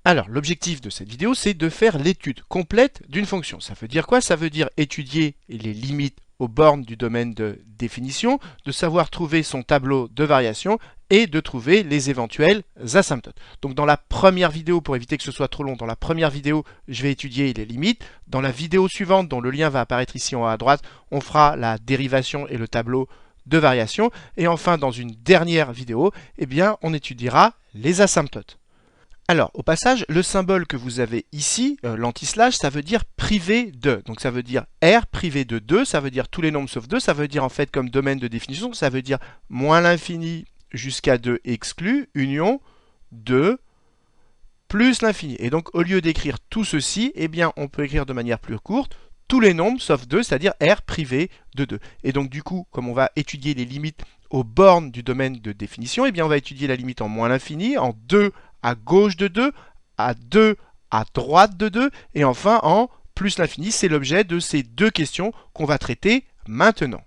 Alors, l'objectif de cette vidéo, c'est de faire l'étude complète d'une fonction. Ça veut dire quoi? Ça veut dire étudier les limites aux bornes du domaine de définition, de savoir trouver son tableau de variation et de trouver les éventuelles asymptotes. Donc dans la première vidéo, pour éviter que ce soit trop long, dans la première vidéo, je vais étudier les limites. Dans la vidéo suivante, dont le lien va apparaître ici en haut à droite, on fera la dérivation et le tableau de variation. Et enfin, dans une dernière vidéo, eh bien, on étudiera les asymptotes. Alors, au passage, le symbole que vous avez ici, l'anti-slash, ça veut dire privé de. Donc ça veut dire R privé de 2, ça veut dire tous les nombres sauf 2, ça veut dire en fait comme domaine de définition, ça veut dire moins l'infini jusqu'à 2 exclu, union 2 plus l'infini. Et donc au lieu d'écrire tout ceci, eh bien on peut écrire de manière plus courte tous les nombres sauf 2, c'est-à-dire R privé de 2. Et donc du coup, comme on va étudier les limites aux bornes du domaine de définition, eh bien on va étudier la limite en moins l'infini, en 2 à gauche de 2, à 2 à droite de 2, et enfin en plus l'infini. C'est l'objet de ces deux questions qu'on va traiter maintenant.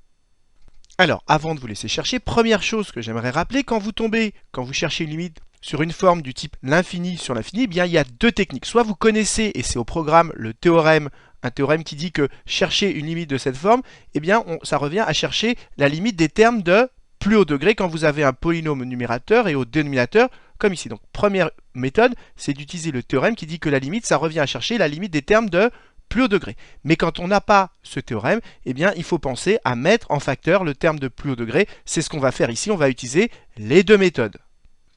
Alors, avant de vous laisser chercher, première chose que j'aimerais rappeler, quand vous cherchez une limite sur une forme du type l'infini sur l'infini, eh bien il y a deux techniques. Soit vous connaissez, et c'est au programme, le théorème, un théorème qui dit que chercher une limite de cette forme, eh bien ça revient à chercher la limite des termes de plus haut degré quand vous avez un polynôme au numérateur et au dénominateur, comme ici. Donc première méthode, c'est d'utiliser le théorème qui dit que la limite, ça revient à chercher la limite des termes de plus haut degré. Mais quand on n'a pas ce théorème, eh bien il faut penser à mettre en facteur le terme de plus haut degré. C'est ce qu'on va faire ici, on va utiliser les deux méthodes.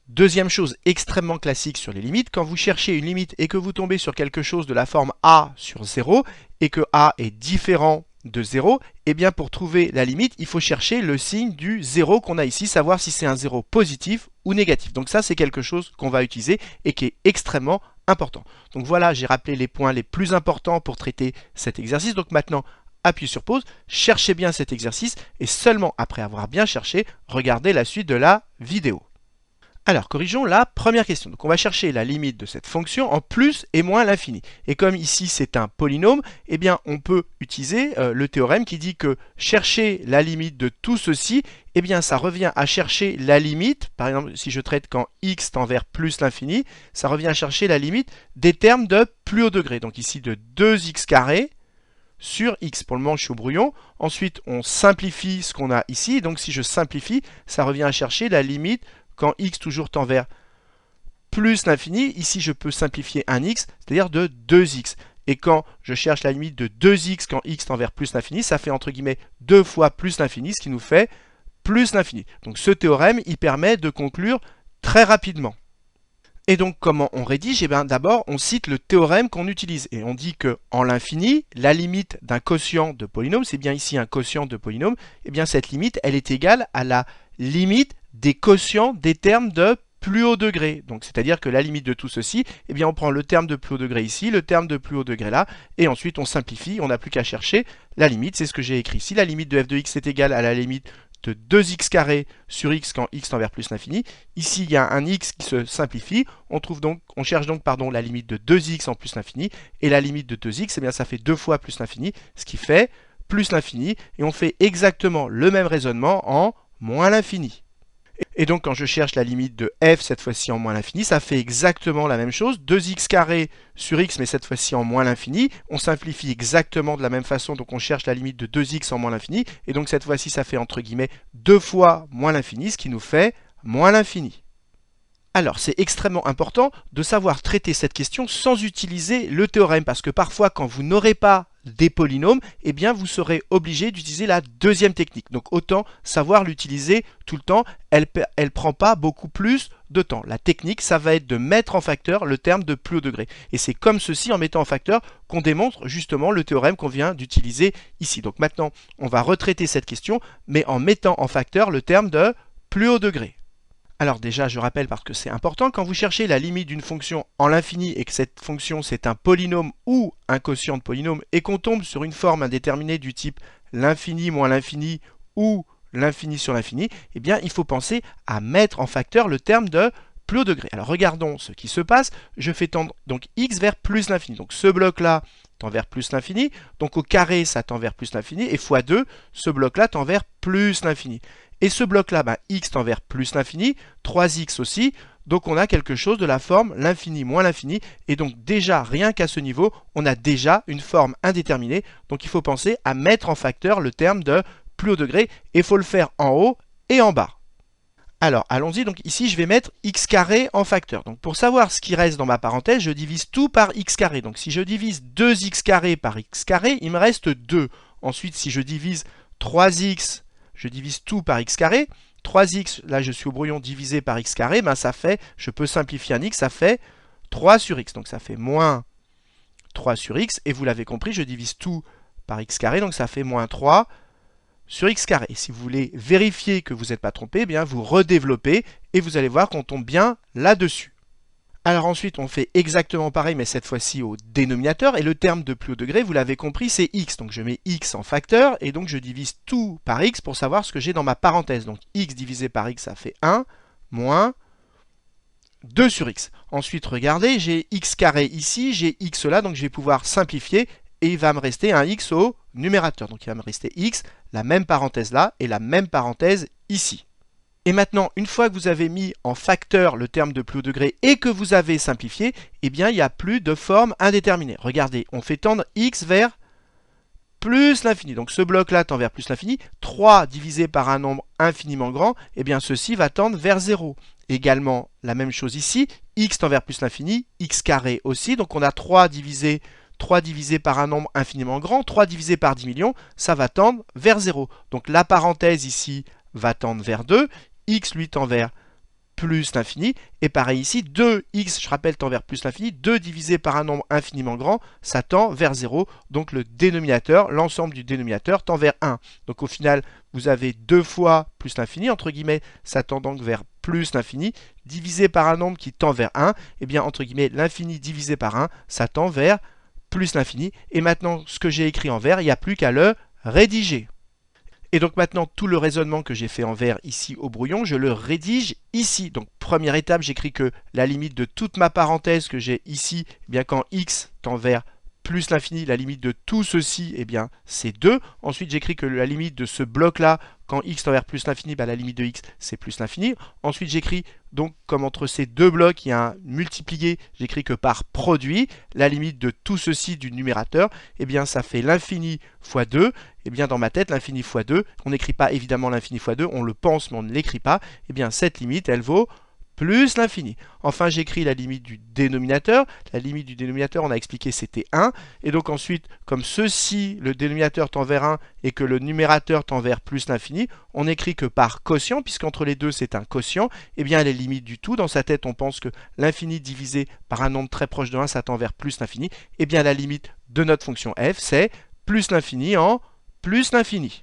Deuxième chose extrêmement classique sur les limites, quand vous cherchez une limite et que vous tombez sur quelque chose de la forme a sur 0 et que a est différent de 0, et bien pour trouver la limite, il faut chercher le signe du 0 qu'on a ici, savoir si c'est un 0 positif ou négatif. Donc ça, c'est quelque chose qu'on va utiliser et qui est extrêmement important. Donc voilà, j'ai rappelé les points les plus importants pour traiter cet exercice. Donc maintenant, appuyez sur pause, cherchez bien cet exercice et seulement après avoir bien cherché, regardez la suite de la vidéo. Alors, corrigeons la première question. Donc, on va chercher la limite de cette fonction en plus et moins l'infini. Et comme ici, c'est un polynôme, eh bien, on peut utiliser le théorème qui dit que chercher la limite de tout ceci, eh bien, ça revient à chercher la limite. Par exemple, si je traite quand x tend vers plus l'infini, ça revient à chercher la limite des termes de plus haut degré. Donc ici, de 2x carré sur x. Pour le moment, je suis au brouillon. Ensuite, on simplifie ce qu'on a ici. Donc, si je simplifie, ça revient à chercher la limite quand x toujours tend vers plus l'infini. Ici, je peux simplifier un x, c'est-à-dire de 2x. Et quand je cherche la limite de 2x quand x tend vers plus l'infini, ça fait entre guillemets 2 fois plus l'infini, ce qui nous fait plus l'infini. Donc ce théorème, il permet de conclure très rapidement. Et donc comment on rédige? Eh bien d'abord, on cite le théorème qu'on utilise. Et on dit que en l'infini, la limite d'un quotient de polynôme, c'est bien ici un quotient de polynôme, eh bien cette limite, elle est égale à la limite des quotients des termes de plus haut degré. Donc c'est-à-dire que la limite de tout ceci, eh bien on prend le terme de plus haut degré ici, le terme de plus haut degré là, et ensuite on simplifie, on n'a plus qu'à chercher la limite, c'est ce que j'ai écrit ici. La limite de f de x est égale à la limite de 2x carré sur x quand x tend vers plus l'infini. Ici, il y a un x qui se simplifie. On cherche donc la limite de 2x en plus l'infini. Et la limite de 2x, eh bien, ça fait 2 fois plus l'infini, ce qui fait plus l'infini. Et on fait exactement le même raisonnement en moins l'infini. Et donc quand je cherche la limite de f, cette fois-ci en moins l'infini, ça fait exactement la même chose, 2x carré sur x, mais cette fois-ci en moins l'infini. On simplifie exactement de la même façon, donc on cherche la limite de 2x en moins l'infini, et donc cette fois-ci ça fait entre guillemets 2 fois moins l'infini, ce qui nous fait moins l'infini. Alors, c'est extrêmement important de savoir traiter cette question sans utiliser le théorème, parce que parfois, quand vous n'aurez pas des polynômes, eh bien, vous serez obligé d'utiliser la deuxième technique. Donc, autant savoir l'utiliser tout le temps. Elle prend pas beaucoup plus de temps. La technique, ça va être de mettre en facteur le terme de plus haut degré. Et c'est comme ceci, en mettant en facteur, qu'on démontre justement le théorème qu'on vient d'utiliser ici. Donc maintenant, on va retraiter cette question, mais en mettant en facteur le terme de plus haut degré. Alors déjà, je rappelle parce que c'est important, quand vous cherchez la limite d'une fonction en l'infini et que cette fonction c'est un polynôme ou un quotient de polynôme et qu'on tombe sur une forme indéterminée du type l'infini moins l'infini ou l'infini sur l'infini, eh bien il faut penser à mettre en facteur le terme de plus haut degré. Alors regardons ce qui se passe. Je fais tendre donc x vers plus l'infini. Donc ce bloc-là tend vers plus l'infini. Donc au carré, ça tend vers plus l'infini. Et fois 2, ce bloc-là tend vers plus l'infini. Et ce bloc-là, x tend vers plus l'infini, 3x aussi. Donc on a quelque chose de la forme l'infini moins l'infini, et donc déjà rien qu'à ce niveau, on a déjà une forme indéterminée. Donc il faut penser à mettre en facteur le terme de plus haut degré, et il faut le faire en haut et en bas. Alors allons-y, donc ici je vais mettre x carré en facteur. Donc pour savoir ce qui reste dans ma parenthèse, je divise tout par x carré. Donc si je divise 2x carré par x carré, il me reste 2. Ensuite si je divise 3x, je divise tout par x carré. 3x, là je suis au brouillon, divisé par x carré, ben ça fait, je peux simplifier un x, ça fait 3 sur x. Donc ça fait moins 3 sur x, et vous l'avez compris, je divise tout par x carré, donc ça fait moins 3 sur x carré. Et si vous voulez vérifier que vous n'êtes pas trompé, eh bien vous redéveloppez, et vous allez voir qu'on tombe bien là-dessus. Alors ensuite, on fait exactement pareil, mais cette fois-ci au dénominateur. Et le terme de plus haut degré, vous l'avez compris, c'est x. Donc je mets x en facteur, et donc je divise tout par x pour savoir ce que j'ai dans ma parenthèse. Donc x divisé par x, ça fait 1, moins 2 sur x. Ensuite, regardez, j'ai x carré ici, j'ai x là, donc je vais pouvoir simplifier, et il va me rester un x au numérateur. Donc il va me rester x, la même parenthèse là, et la même parenthèse ici. Et maintenant, une fois que vous avez mis en facteur le terme de plus haut degré et que vous avez simplifié, eh bien, il n'y a plus de forme indéterminée. Regardez, on fait tendre x vers plus l'infini. Donc ce bloc-là tend vers plus l'infini. 3 divisé par un nombre infiniment grand, eh bien, ceci va tendre vers 0. Également, la même chose ici, x tend vers plus l'infini, x carré aussi. Donc on a 3 divisé par un nombre infiniment grand, 3 divisé par 10 millions, ça va tendre vers 0. Donc la parenthèse ici va tendre vers 2. X lui tend vers plus l'infini, et pareil ici, 2x, je rappelle, tend vers plus l'infini, 2 divisé par un nombre infiniment grand, ça tend vers 0, donc le dénominateur, l'ensemble du dénominateur tend vers 1. Donc au final, vous avez 2 fois plus l'infini, entre guillemets, ça tend donc vers plus l'infini, divisé par un nombre qui tend vers 1, et bien entre guillemets, l'infini divisé par 1, ça tend vers plus l'infini, et maintenant, ce que j'ai écrit en vert, il n'y a plus qu'à le rédiger. Et donc maintenant, tout le raisonnement que j'ai fait en vert ici au brouillon, je le rédige ici. Donc première étape, j'écris que la limite de toute ma parenthèse que j'ai ici, eh bien quand x tend vers plus l'infini, la limite de tout ceci, eh bien c'est 2. Ensuite, j'écris que la limite de ce bloc-là, quand x tend vers plus l'infini, la limite de x, c'est plus l'infini. Ensuite, j'écris donc comme entre ces deux blocs, il y a un multiplié, j'écris que par produit, la limite de tout ceci du numérateur, eh bien ça fait l'infini fois 2. Eh bien dans ma tête, l'infini fois 2, on n'écrit pas évidemment l'infini fois 2, on le pense mais on ne l'écrit pas. Eh bien cette limite, elle vaut plus l'infini. Enfin, j'écris la limite du dénominateur. La limite du dénominateur, on a expliqué, c'était 1. Et donc ensuite, comme ceci, le dénominateur tend vers 1 et que le numérateur tend vers plus l'infini, on écrit que par quotient, puisqu'entre les deux, c'est un quotient, eh bien les limites du tout. Dans sa tête, on pense que l'infini divisé par un nombre très proche de 1, ça tend vers plus l'infini. Eh bien la limite de notre fonction f, c'est plus l'infini en plus l'infini.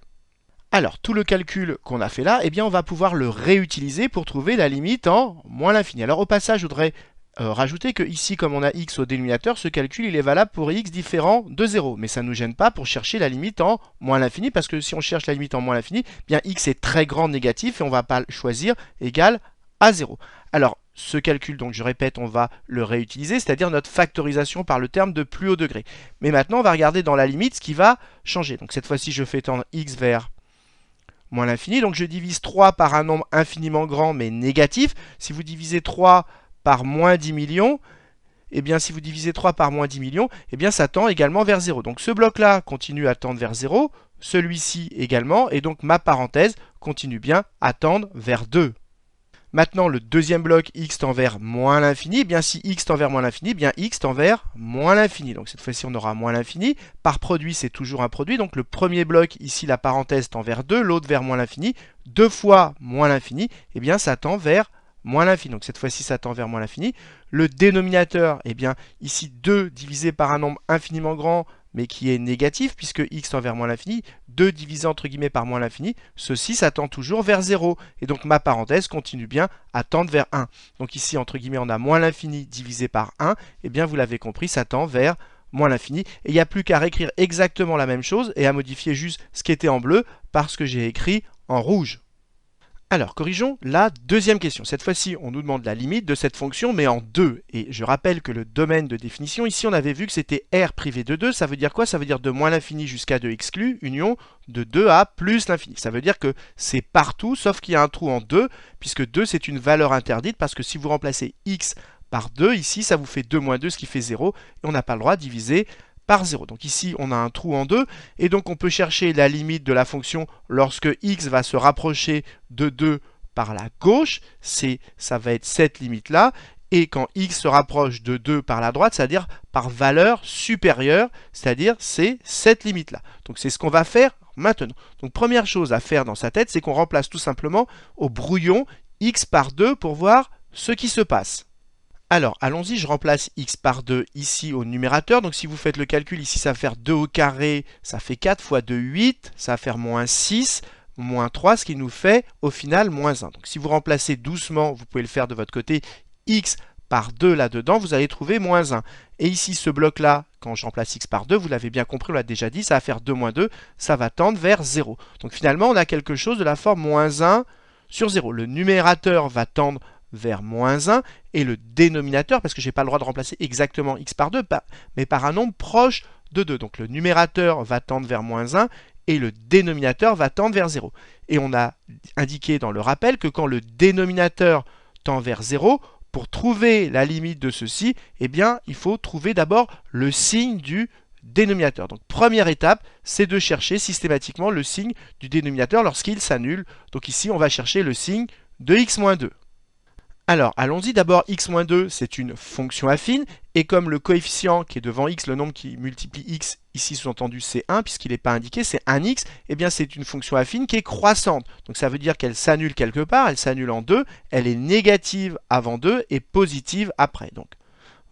Alors, tout le calcul qu'on a fait là, eh bien, on va pouvoir le réutiliser pour trouver la limite en moins l'infini. Alors, au passage, je voudrais rajouter que ici, comme on a x au dénominateur, ce calcul il est valable pour x différent de 0. Mais ça ne nous gêne pas pour chercher la limite en moins l'infini, parce que si on cherche la limite en moins l'infini, eh bien x est très grand négatif et on ne va pas choisir égal à 0. Alors, ce calcul, donc je répète, on va le réutiliser, c'est-à-dire notre factorisation par le terme de plus haut degré. Mais maintenant, on va regarder dans la limite ce qui va changer. Donc cette fois-ci, je fais tendre x vers moins l'infini. Donc je divise 3 par un nombre infiniment grand mais négatif. Si vous divisez 3 par moins 10 millions, eh bien si vous divisez 3 par moins 10 millions, eh bien ça tend également vers 0. Donc ce bloc-là continue à tendre vers 0, celui-ci également, et donc ma parenthèse continue bien à tendre vers 2. Maintenant, le deuxième bloc, x tend vers moins l'infini. Eh bien, si x tend vers moins l'infini, eh bien x tend vers moins l'infini. Donc cette fois-ci, on aura moins l'infini. Par produit, c'est toujours un produit. Donc le premier bloc, ici, la parenthèse tend vers 2, l'autre vers moins l'infini. 2 fois moins l'infini, eh bien ça tend vers moins l'infini. Donc cette fois-ci, ça tend vers moins l'infini. Le dénominateur, eh bien ici, 2 divisé par un nombre infiniment grand, mais qui est négatif, puisque x tend vers moins l'infini, 2 divisé entre guillemets par moins l'infini, ceci, ça tend toujours vers 0. Et donc ma parenthèse continue bien à tendre vers 1. Donc ici, entre guillemets, on a moins l'infini divisé par 1. Et bien, vous l'avez compris, ça tend vers moins l'infini. Et il n'y a plus qu'à réécrire exactement la même chose et à modifier juste ce qui était en bleu parce que j'ai écrit en rouge. Alors, corrigeons la deuxième question. Cette fois-ci, on nous demande la limite de cette fonction, mais en 2. Et je rappelle que le domaine de définition, ici, on avait vu que c'était R privé de 2. Ça veut dire quoi? Ça veut dire de moins l'infini jusqu'à 2 exclu, union de 2 à plus l'infini. Ça veut dire que c'est partout, sauf qu'il y a un trou en 2, puisque 2, c'est une valeur interdite, parce que si vous remplacez x par 2, ici, ça vous fait 2 moins 2, ce qui fait 0, et on n'a pas le droit de diviser par 0. Donc ici, on a un trou en 2, et donc on peut chercher la limite de la fonction lorsque x va se rapprocher de 2 par la gauche, ça va être cette limite-là, et quand x se rapproche de 2 par la droite, c'est-à-dire par valeur supérieure, c'est-à-dire c'est cette limite-là. Donc c'est ce qu'on va faire maintenant. Donc première chose à faire dans sa tête, c'est qu'on remplace tout simplement au brouillon x par 2 pour voir ce qui se passe. Alors, allons-y, je remplace x par 2 ici au numérateur. Donc, si vous faites le calcul, ici, ça va faire 2 au carré, ça fait 4 fois 2, 8. Ça va faire moins 6, moins 3, ce qui nous fait, au final, moins 1. Donc, si vous remplacez doucement, vous pouvez le faire de votre côté, x par 2 là-dedans, vous allez trouver moins 1. Et ici, ce bloc-là, quand je remplace x par 2, vous l'avez bien compris, on l'a déjà dit, ça va faire 2 moins 2, ça va tendre vers 0. Donc, finalement, on a quelque chose de la forme moins 1 sur 0. Le numérateur va tendre vers moins 1, et le dénominateur, parce que je n'ai pas le droit de remplacer exactement x par 2, mais par un nombre proche de 2. Donc le numérateur va tendre vers moins 1, et le dénominateur va tendre vers 0. Et on a indiqué dans le rappel que quand le dénominateur tend vers 0, pour trouver la limite de ceci, eh bien, il faut trouver d'abord le signe du dénominateur. Donc première étape, c'est de chercher systématiquement le signe du dénominateur lorsqu'il s'annule. Donc ici, on va chercher le signe de x-2. Alors, allons-y. D'abord, x-2, c'est une fonction affine. Et comme le coefficient qui est devant x, le nombre qui multiplie x, ici sous-entendu c'est 1, puisqu'il n'est pas indiqué, c'est 1x, eh bien c'est une fonction affine qui est croissante. Donc ça veut dire qu'elle s'annule quelque part, elle s'annule en 2, elle est négative avant 2 et positive après. Donc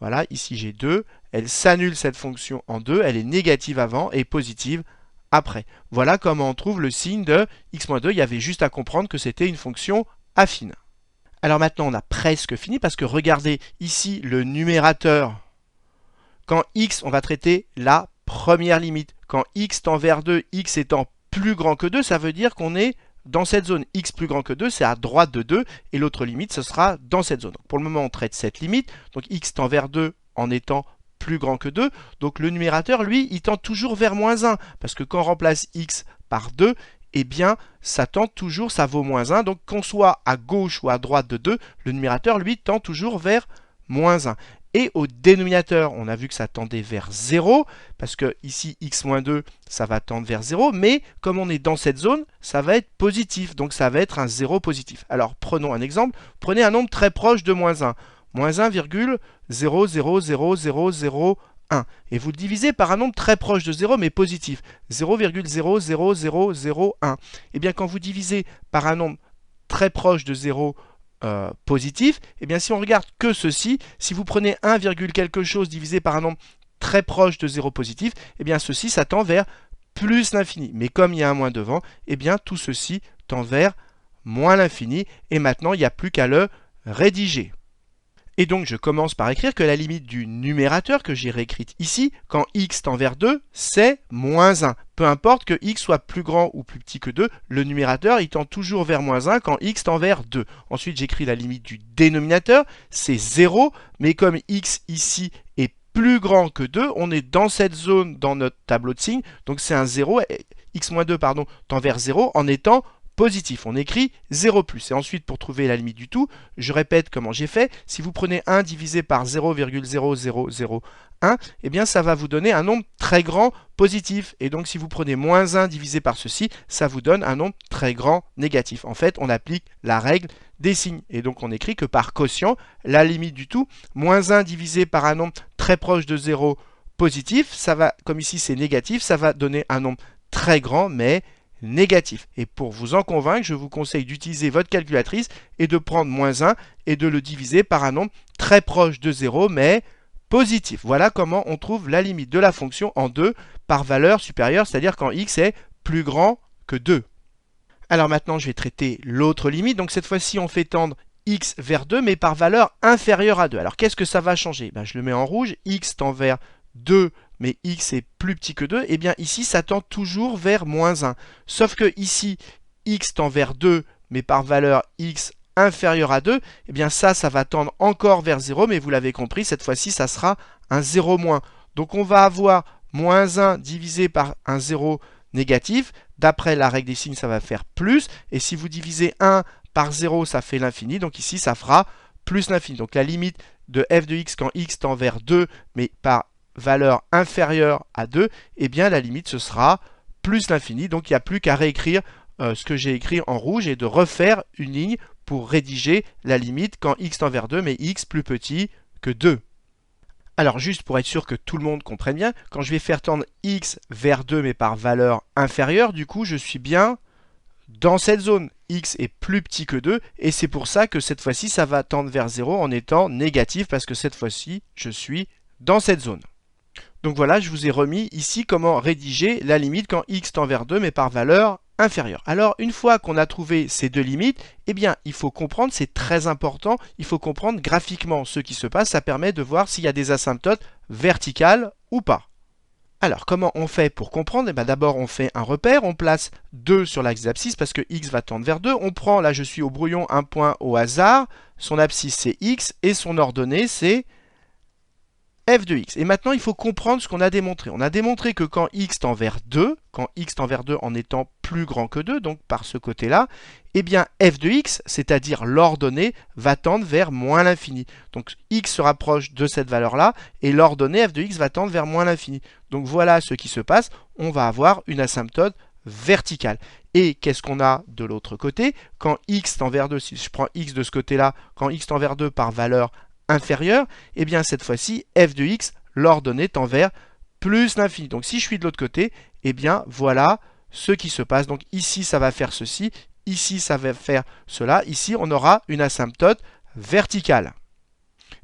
voilà, ici j'ai 2, elle s'annule cette fonction en 2, elle est négative avant et positive après. Voilà comment on trouve le signe de x-2. Il y avait juste à comprendre que c'était une fonction affine. Alors maintenant, on a presque fini parce que regardez ici le numérateur. Quand x, on va traiter la première limite. Quand x tend vers 2, x étant plus grand que 2, ça veut dire qu'on est dans cette zone. X plus grand que 2, c'est à droite de 2 et l'autre limite, ce sera dans cette zone. Donc pour le moment, on traite cette limite. Donc x tend vers 2 en étant plus grand que 2. Donc le numérateur, lui, il tend toujours vers moins 1 parce que quand on remplace x par 2, eh bien, ça tend toujours, ça vaut moins 1. Donc, qu'on soit à gauche ou à droite de 2, le numérateur, lui, tend toujours vers moins 1. Et au dénominateur, on a vu que ça tendait vers 0, parce que ici, x-2, ça va tendre vers 0, mais comme on est dans cette zone, ça va être positif, donc ça va être un 0 positif. Alors, prenons un exemple. Prenez un nombre très proche de moins 1. Moins 1,0000001. Et vous le divisez par un nombre très proche de 0 mais positif, 0,00001. Et bien quand vous divisez par un nombre très proche de 0 positif, et bien si on regarde que ceci, si vous prenez 1, quelque chose divisé par un nombre très proche de 0 positif, et bien ceci ça tend vers plus l'infini. Mais comme il y a un moins devant, et bien tout ceci tend vers moins l'infini. Et maintenant il n'y a plus qu'à le rédiger. Et donc je commence par écrire que la limite du numérateur que j'ai réécrite ici, quand x tend vers 2, c'est moins 1. Peu importe que x soit plus grand ou plus petit que 2, le numérateur il tend toujours vers moins 1 quand x tend vers 2. Ensuite j'écris la limite du dénominateur, c'est 0, mais comme x ici est plus grand que 2, on est dans cette zone dans notre tableau de signes, donc c'est un 0, x-2 tend vers 0 en étant positif. On écrit 0 plus. Et ensuite, pour trouver la limite du tout, je répète comment j'ai fait. Si vous prenez 1 divisé par 0,0001, eh bien, ça va vous donner un nombre très grand positif. Et donc, si vous prenez moins 1 divisé par ceci, ça vous donne un nombre très grand négatif. En fait, on applique la règle des signes. Et donc, on écrit que par quotient, la limite du tout, moins 1 divisé par un nombre très proche de 0 positif, ça va, comme ici c'est négatif, ça va donner un nombre très grand, mais négatif. Et pour vous en convaincre, je vous conseille d'utiliser votre calculatrice et de prendre moins 1 et de le diviser par un nombre très proche de 0 mais positif. Voilà comment on trouve la limite de la fonction en 2 par valeur supérieure, c'est-à-dire quand x est plus grand que 2. Alors maintenant, je vais traiter l'autre limite. Donc cette fois-ci, on fait tendre x vers 2 mais par valeur inférieure à 2. Alors qu'est-ce que ça va changer? Je le mets en rouge, x tend vers 2 mais x est plus petit que 2, et bien ici ça tend toujours vers moins 1. Sauf que ici, x tend vers 2, mais par valeur x inférieure à 2, eh bien ça va tendre encore vers 0, mais vous l'avez compris, cette fois-ci, ça sera un 0 moins. Donc on va avoir moins 1 divisé par un 0 négatif. D'après la règle des signes, ça va faire plus. Et si vous divisez 1 par 0, ça fait l'infini. Donc ici, ça fera plus l'infini. Donc la limite de f de x quand x tend vers 2, mais par valeur inférieure à 2, eh bien la limite, ce sera plus l'infini. Donc il n'y a plus qu'à réécrire ce que j'ai écrit en rouge et de refaire une ligne pour rédiger la limite quand x tend vers 2, mais x plus petit que 2. Alors juste pour être sûr que tout le monde comprenne bien, quand je vais faire tendre x vers 2 mais par valeur inférieure, du coup je suis bien dans cette zone. X est plus petit que 2 et c'est pour ça que cette fois-ci ça va tendre vers 0 en étant négatif parce que cette fois-ci je suis dans cette zone. Donc voilà, je vous ai remis ici comment rédiger la limite quand x tend vers 2 mais par valeur inférieure. Alors une fois qu'on a trouvé ces deux limites, eh bien il faut comprendre, c'est très important, il faut comprendre graphiquement ce qui se passe, ça permet de voir s'il y a des asymptotes verticales ou pas. Alors comment on fait pour comprendre? Eh bien d'abord on fait un repère, on place 2 sur l'axe d'abscisse parce que x va tendre vers 2, on prend, là je suis au brouillon, un point au hasard, son abscisse c'est x et son ordonnée c'est f de x. Et maintenant, il faut comprendre ce qu'on a démontré. On a démontré que quand x tend vers 2, en étant plus grand que 2, donc par ce côté-là, eh bien f de x, c'est-à-dire l'ordonnée, va tendre vers moins l'infini. Donc x se rapproche de cette valeur-là, et l'ordonnée f de x va tendre vers moins l'infini. Donc voilà ce qui se passe, on va avoir une asymptote verticale. Et qu'est-ce qu'on a de l'autre côté? Quand x tend vers 2, si je prends x de ce côté-là, quand x tend vers 2 par valeur inférieure, et bien cette fois-ci, f de x, l'ordonnée tend vers plus l'infini. Donc si je suis de l'autre côté, et bien voilà ce qui se passe. Donc ici, ça va faire ceci, ici, ça va faire cela. Ici, on aura une asymptote verticale.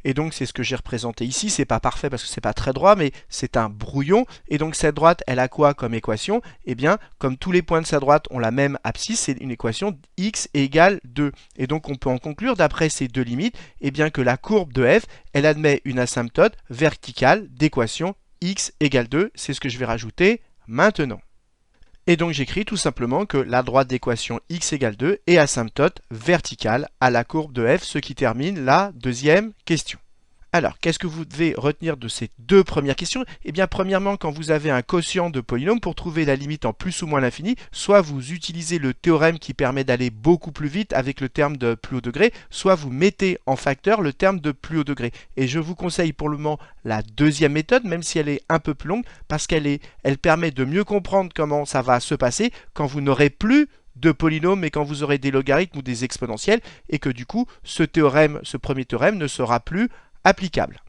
Et donc c'est ce que j'ai représenté ici, c'est pas parfait parce que c'est pas très droit, mais c'est un brouillon. Et donc cette droite, elle a quoi comme équation? Eh bien, comme tous les points de sa droite ont la même abscisse, c'est une équation x égale 2. Et donc on peut en conclure d'après ces deux limites, eh bien que la courbe de f, elle admet une asymptote verticale d'équation x égale 2. C'est ce que je vais rajouter maintenant. Et donc j'écris tout simplement que la droite d'équation x égale 2 est asymptote verticale à la courbe de f, ce qui termine la deuxième question. Alors, qu'est-ce que vous devez retenir de ces deux premières questions? Eh bien, premièrement, quand vous avez un quotient de polynôme, pour trouver la limite en plus ou moins l'infini, soit vous utilisez le théorème qui permet d'aller beaucoup plus vite avec le terme de plus haut degré, soit vous mettez en facteur le terme de plus haut degré. Et je vous conseille pour le moment la deuxième méthode, même si elle est un peu plus longue, parce qu'elle permet de mieux comprendre comment ça va se passer quand vous n'aurez plus de polynômes, mais quand vous aurez des logarithmes ou des exponentiels, et que du coup, ce premier théorème ne sera plus applicable.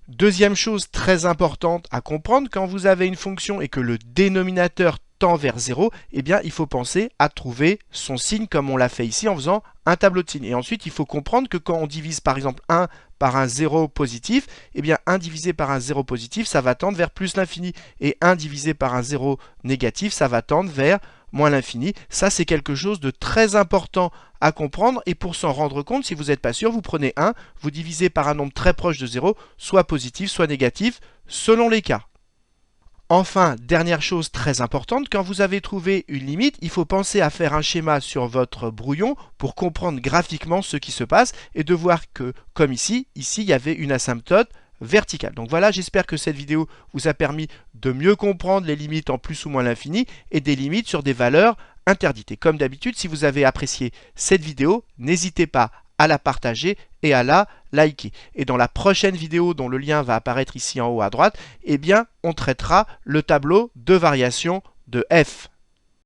Deuxième chose très importante à comprendre, quand vous avez une fonction et que le dénominateur tend vers 0, eh bien il faut penser à trouver son signe comme on l'a fait ici en faisant un tableau de signes. Et ensuite, il faut comprendre que quand on divise par exemple 1 par un 0 positif, eh bien 1 divisé par un 0 positif, ça va tendre vers plus l'infini. Et 1 divisé par un 0 négatif, ça va tendre vers moins l'infini. Ça, c'est quelque chose de très important à comprendre. Et pour s'en rendre compte, si vous n'êtes pas sûr, vous prenez 1, vous divisez par un nombre très proche de 0, soit positif, soit négatif, selon les cas. Enfin, dernière chose très importante, quand vous avez trouvé une limite, il faut penser à faire un schéma sur votre brouillon pour comprendre graphiquement ce qui se passe et de voir que, comme ici, il y avait une asymptote verticale. Donc voilà, j'espère que cette vidéo vous a permis de mieux comprendre les limites en plus ou moins l'infini et des limites sur des valeurs interdites. Et comme d'habitude, si vous avez apprécié cette vidéo, n'hésitez pas à la partager et à la liker. Et dans la prochaine vidéo dont le lien va apparaître ici en haut à droite, eh bien, on traitera le tableau de variation de f.